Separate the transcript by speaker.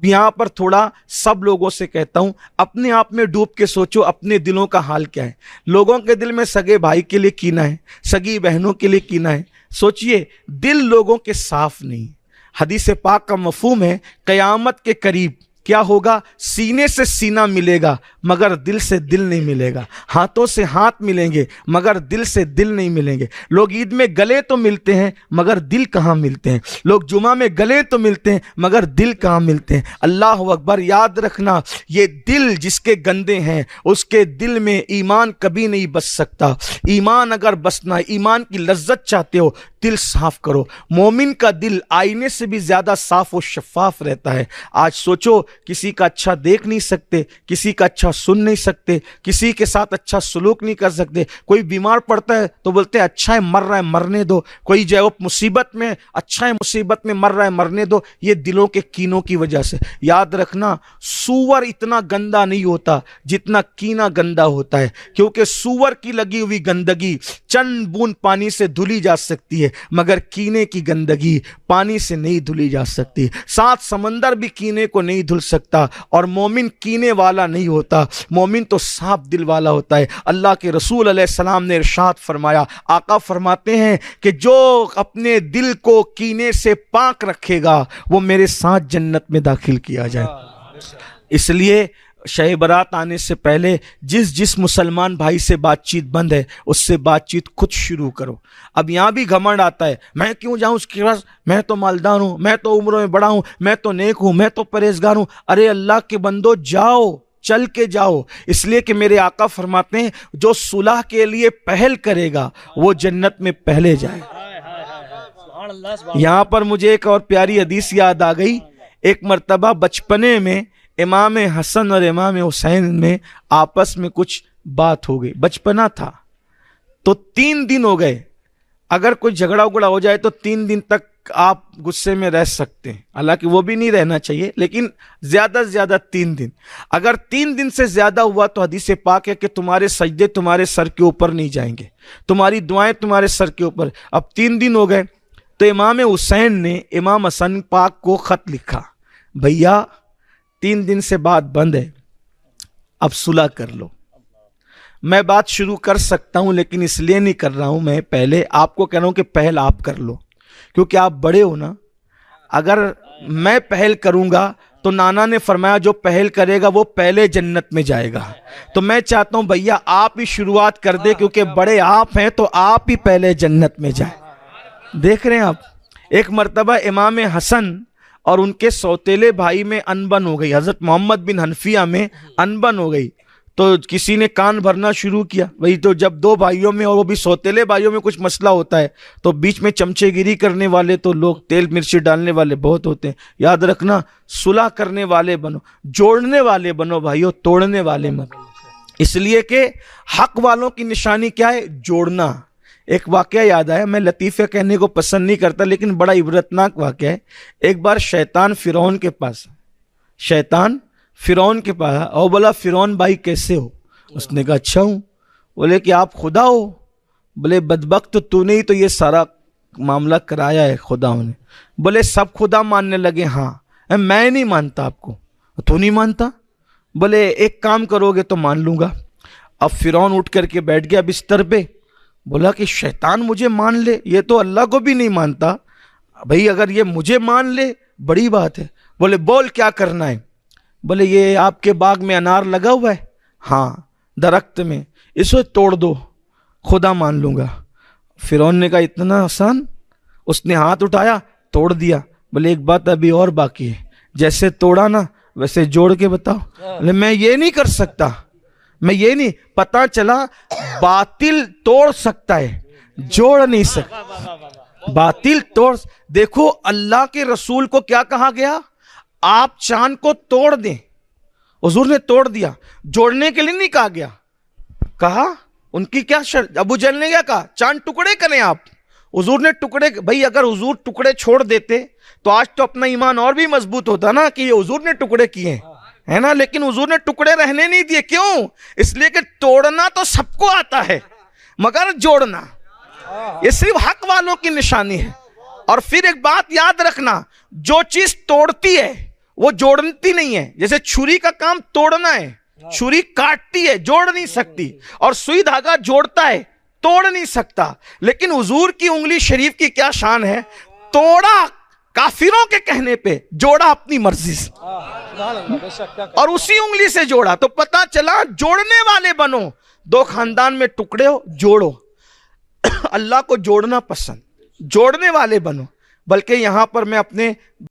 Speaker 1: یہاں پر تھوڑا سب لوگوں سے کہتا ہوں، اپنے آپ میں ڈوب کے سوچو اپنے دلوں کا حال کیا ہے۔ لوگوں کے دل میں سگے بھائی کے لیے کینہ ہے، سگی بہنوں کے لیے کینہ ہے۔ سوچئے دل لوگوں کے صاف نہیں۔ حدیث پاک کا مفہوم ہے قیامت کے قریب کیا ہوگا؟ سینے سے سینہ ملے گا مگر دل سے دل نہیں ملے گا، ہاتھوں سے ہاتھ ملیں گے مگر دل سے دل نہیں ملیں گے۔ لوگ عید میں گلے تو ملتے ہیں مگر دل کہاں ملتے ہیں، لوگ جمعہ میں گلے تو ملتے ہیں مگر دل کہاں ملتے ہیں۔ اللہ اکبر، یاد رکھنا یہ دل جس کے گندے ہیں اس کے دل میں ایمان کبھی نہیں بس سکتا۔ ایمان اگر بسنا، ایمان کی لذت چاہتے ہو، دل صاف کرو۔ مومن کا دل آئینے سے بھی زیادہ صاف و شفاف رہتا ہے۔ آج سوچو کسی کا اچھا دیکھ نہیں سکتے، کسی کا اچھا سن نہیں سکتے، کسی کے ساتھ اچھا سلوک نہیں کر سکتے۔ کوئی بیمار پڑتا ہے تو بولتے ہیں اچھا ہے مر رہا ہے مرنے دو، کوئی جو ہے مصیبت میں اچھا ہے مصیبت میں مر رہا ہے مرنے دو۔ یہ دلوں کے کینوں کی وجہ سے۔ یاد رکھنا سور اتنا گندا نہیں ہوتا جتنا کینہ گندا ہوتا ہے، کیونکہ سور کی لگی ہوئی گندگی چند بوند پانی سے دھلی جا سکتی ہے مگر کینے کی گندگی پانی سے نہیں دھلی جا سکتی۔ سات سمندر بھی کینے کو نہیں دھل سکتا، اور مومن کینے والا نہیں ہوتا، مومن تو صاف دل والا ہوتا ہے۔ اللہ کے رسول علیہ السلام نے ارشاد فرمایا، آقا فرماتے ہیں کہ جو اپنے دل کو کینے سے پاک رکھے گا وہ میرے ساتھ جنت میں داخل کیا جائے۔ اس لیے شہ برات آنے سے پہلے جس مسلمان بھائی سے بات چیت بند ہے اس سے بات چیت خود شروع کرو۔ اب یہاں بھی گھمنڈ آتا ہے، میں کیوں جاؤں اس کے پاس، میں تو مالدار ہوں، میں تو عمروں میں بڑا ہوں، میں تو نیک ہوں، میں تو پرہیزگار ہوں۔ ارے اللہ کے بندو جاؤ، چل کے جاؤ، اس لیے کہ میرے آقا فرماتے ہیں جو صلح کے لیے پہل کرے گا وہ جنت میں پہلے جائے۔ یہاں پر مجھے ایک اور پیاری حدیث یاد آ گئی۔ ایک مرتبہ بچپنے میں امام حسن اور امام حسین میں آپس میں کچھ بات ہو گئی، بچپنا تھا تو 3 دن ہو گئے۔ اگر کوئی جھگڑا اگڑا ہو جائے تو 3 دن تک آپ غصے میں رہ سکتے ہیں، حالانکہ وہ بھی نہیں رہنا چاہیے، لیکن زیادہ سے زیادہ 3 دن۔ اگر 3 دن سے زیادہ ہوا تو حدیث پاک ہے کہ تمہارے سجدے تمہارے سر کے اوپر نہیں جائیں گے، تمہاری دعائیں تمہارے سر کے اوپر۔ اب 3 دن ہو گئے تو امام حسین نے امام حسن پاک کو خط لکھا، بھیا 3 دن سے بات بند ہے، اب صلح کر لو۔ میں بات شروع کر سکتا ہوں لیکن اس لیے نہیں کر رہا ہوں، میں پہلے آپ کو کہہ رہا ہوں کہ پہل آپ کر لو، کیونکہ آپ بڑے ہو نا۔ اگر میں پہل کروں گا تو نانا نے فرمایا جو پہل کرے گا وہ پہلے جنت میں جائے گا، تو میں چاہتا ہوں بھیا آپ ہی شروعات کر دے، کیونکہ بڑے آپ ہیں تو آپ ہی پہلے جنت میں جائیں۔ دیکھ رہے ہیں آپ، ایک مرتبہ امام حسن اور ان کے سوتیلے بھائی میں انبن ہو گئی، حضرت محمد بن حنفیہ میں انبن ہو گئی، تو کسی نے کان بھرنا شروع کیا۔ وہی تو جب 2 بھائیوں میں اور وہ بھی سوتیلے بھائیوں میں کچھ مسئلہ ہوتا ہے تو بیچ میں چمچے گیری کرنے والے تو لوگ تیل مرچی ڈالنے والے بہت ہوتے ہیں۔ یاد رکھنا صلح کرنے والے بنو، جوڑنے والے بنو بھائیو، توڑنے والے مت۔ اس لیے کہ حق والوں کی نشانی کیا ہے؟ جوڑنا۔ ایک واقعہ یاد آیا، میں لطیفہ کہنے کو پسند نہیں کرتا لیکن بڑا عبرتناک واقعہ ہے۔ ایک بار شیطان فرعون کے پاس اور بولا فرعون بھائی کیسے ہو؟ اس نے کہا اچھا ہوں۔ بولے کہ آپ خدا ہو؟ بولے بدبخت تو نے ہی تو یہ سارا معاملہ کرایا ہے خداؤں نے۔ بولے سب خدا ماننے لگے، ہاں میں نہیں مانتا آپ کو۔ تو نہیں مانتا؟ بولے ایک کام کرو گے تو مان لوں گا۔ اب فرعون اٹھ کر کے بیٹھ گیا بستر پہ، بولا کہ شیطان مجھے مان لے، یہ تو اللہ کو بھی نہیں مانتا بھئی، اگر یہ مجھے مان لے بڑی بات ہے۔ بولے بول کیا کرنا ہے؟ بولے یہ آپ کے باغ میں انار لگا ہوا ہے، ہاں درخت میں، اسے توڑ دو، خدا مان لوں گا۔ فرعون نے کہا اتنا آسان؟ اس نے ہاتھ اٹھایا، توڑ دیا۔ بولے ایک بات ابھی اور باقی ہے، جیسے توڑا نا ویسے جوڑ کے بتاؤ۔ بولے میں یہ نہیں کر سکتا، میں یہ نہیں، پتا چلا باطل توڑ سکتا ہے جوڑ نہیں سکتا، باطل توڑ۔ دیکھو اللہ کے رسول کو کیا کہا گیا؟ آپ چاند کو توڑ دیں، حضور نے توڑ دیا، جوڑنے کے لیے نہیں کہا گیا۔ کہا ان کی کیا شرط، ابو جہل نے کیا کہا؟ چاند ٹکڑے کریں آپ، حضور نے ٹکڑے۔ بھائی اگر حضور ٹکڑے چھوڑ دیتے تو آج تو اپنا ایمان اور بھی مضبوط ہوتا نا کہ یہ حضور نے ٹکڑے کیے ہیں، ہے نا، لیکن حضور نے ٹکڑے رہنے نہیں دیے۔ کیوں؟ اس لیے کہ توڑنا تو سب کو آتا ہے مگر جوڑنا یہ صرف حق والوں کی نشانی ہے۔ اور پھر ایک بات یاد رکھنا، جو چیز توڑتی ہے وہ جوڑتی نہیں ہے. جیسے چھری کا کام توڑنا ہے, چھری کاٹتی ہے, جوڑ نہیں سکتی, اور سوئی دھاگا جوڑتا ہے, توڑ نہیں سکتا. لیکن حضور کی انگلی شریف کی کیا شان ہے, توڑا کافروں کے کہنے پہ, جوڑا اپنی مرضی سے, اور اسی انگلی سے جوڑا. تو پتا چلا جوڑنے والے بنو. دو خاندان میں ٹکڑے ہو, جوڑو. اللہ کو جوڑنا پسند, جوڑنے والے بنو. بلکہ یہاں پر میں اپنے